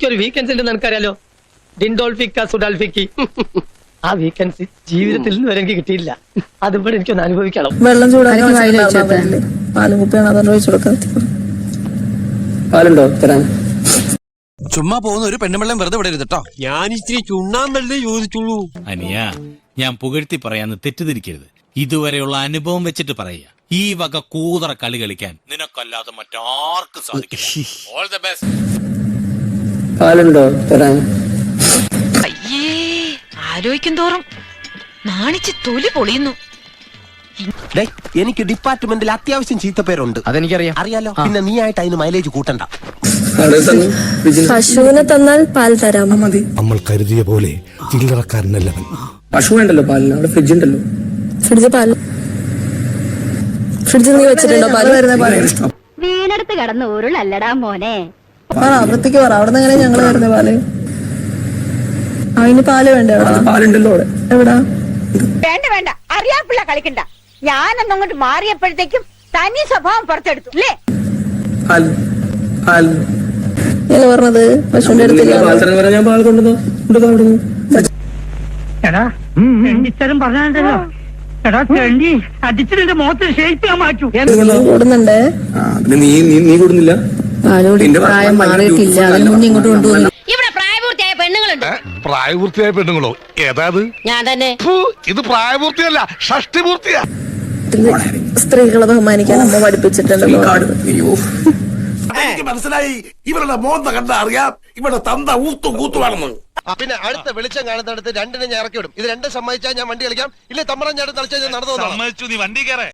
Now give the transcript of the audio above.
എനിക്കൊരു വീക്കെൻഡ്സ് ഉണ്ടെന്ന് എനിക്കറിയാലോ. ഡിൻഡോൾഫിക്ക സുഡാൽഫിക്കി. ആ വീക്കെൻഡ്സ് ജീവിതത്തിൽ നിന്ന് വരെ എനിക്ക് കിട്ടിയില്ല. അതിവിടെ എനിക്കൊന്ന് അനുഭവിക്കണം. വെള്ളം ചൂടാക്കി പാലും കുപ്പിയാണ് അതുകൊണ്ട് ഒഴിച്ചു കൊടുക്കാൻ. പാലുണ്ടോ തരാൻ? ചുമ്മാ പോകുന്ന ഒരു പെണ്ണുമ്പള്ളം വെറുതെ വിടരുത് കേട്ടോ. ഞാൻ ഇച്ചിരി ചുണ്ണാമ്പല്ലേ ചോദിച്ചുള്ളൂ. അനിയ, ഞാൻ പുകഴ്ത്തി പറയാന്ന് തെറ്റിദ്ധരിക്കരുത്. ഇതുവരെയുള്ള അനുഭവം വെച്ചിട്ട് പറയുക. ഈ വക കൂതറ കളി കളിക്കാൻ നിനക്കല്ലാതെ മറ്റാർക്കും സാധിക്കില്ല. All the best. പാലുണ്ടോ തരാൻ? അയ്യേ, ആലോചിക്കും തോറും നാണിച്ച് തൊലി പൊളിയുന്നു. എനിക്ക് ഡിപ്പാർട്ട്മെന്റിൽ അത്യാവശ്യം ചീത്തപ്പേരുണ്ട്. അതെനിക്കറിയാം. അറിയാലോ. പിന്നെ നീ ആയിട്ട് അതിന് മൈലേജ് കൂട്ടണ്ട. പശുവിനെ തന്നാൽ പാൽ തരാം. മതി. നമ്മൾ കരുതിയ പോലെ ചില്ലറക്കാരനല്ലവൻ. പശു വേണ്ടല്ലോ പാലിന്, അവിടെ ഫ്രിഡ്ജ് ഉണ്ടല്ലോ. ഫ്രിഡ്ജിൽ നീ വെച്ചിട്ടുണ്ടോ പാല്? വീണെടുത്ത് കിടന്ന് ഉരുളല്ലടാ മോനെ. വൃത്തിക്ക് പറ. അവിടെ നിന്ന് എങ്ങനെ ഞങ്ങള് വരുന്ന പാല്? അതിന് പാല് വേണ്ട? പാലുണ്ടല്ലോ അവിടെ. എവിടാ? വേണ്ട വേണ്ട, അറിയാപ്പിള്ള കളിക്കണ്ട. ഞാനൊന്നങ്ങോട്ട് മാറിയപ്പോഴത്തേക്കും തനി സ്വഭാവം പുറത്തെടുത്തു അല്ലേ? പറഞ്ഞത് പശുവിന്റെ അടുത്തില്ല. ഞാൻ പാൽ കൊണ്ടുവന്നോ? എടാ രണ്ടിത്തരം പറഞ്ഞാണ്ടല്ലോ. എടാ ചെണ്ടി അടിച്ചിട്ട് മുഖത്ത് ഷേപ്പ് ഞാൻ മാറ്റു. കൂടുന്നുണ്ടേ. നീ കൂടുന്നില്ല. പാലോട് പ്രായം മാറിയിട്ടില്ല. അതിന് മുന്നേ ഇങ്ങോട്ട് കൊണ്ടുപോകുന്നു. ഇവിടെ പ്രായപൂർത്തിയായ പെണ്ണുങ്ങളുണ്ട്. പ്രായപൂർത്തിയായ പെണ്ണുങ്ങളോ? ഏതാത്? ഞാൻ തന്നെ. ഇത് പ്രായപൂർത്തിയല്ല, ഷഷ്ടിപൂർത്തിയാ. സ്ത്രീകളെ ബഹുമാനിക്കാൻ അമ്മ പഠിപ്പിച്ചിട്ടുണ്ടല്ലോ. എനിക്ക് മനസ്സിലായി. ഇവരുടെ മോന്ത കണ്ട അറിയാം ഇവിടെ തന്ത ഊത്തും കൂത്തുവാണെന്ന്. പിന്നെ അടുത്ത വെളിച്ചം കാണുന്നിടത്ത് രണ്ടിനെ ഞാൻ ഇറക്കി വിടും. ഇത് രണ്ടും സമ്മതിച്ചാൽ ഞാൻ വണ്ടി കളിക്കാം. ഇല്ലേ തമ്മറം ഞാൻ നടന്നു. സമ്മതിച്ചു, നീ വണ്ടി കയറേ.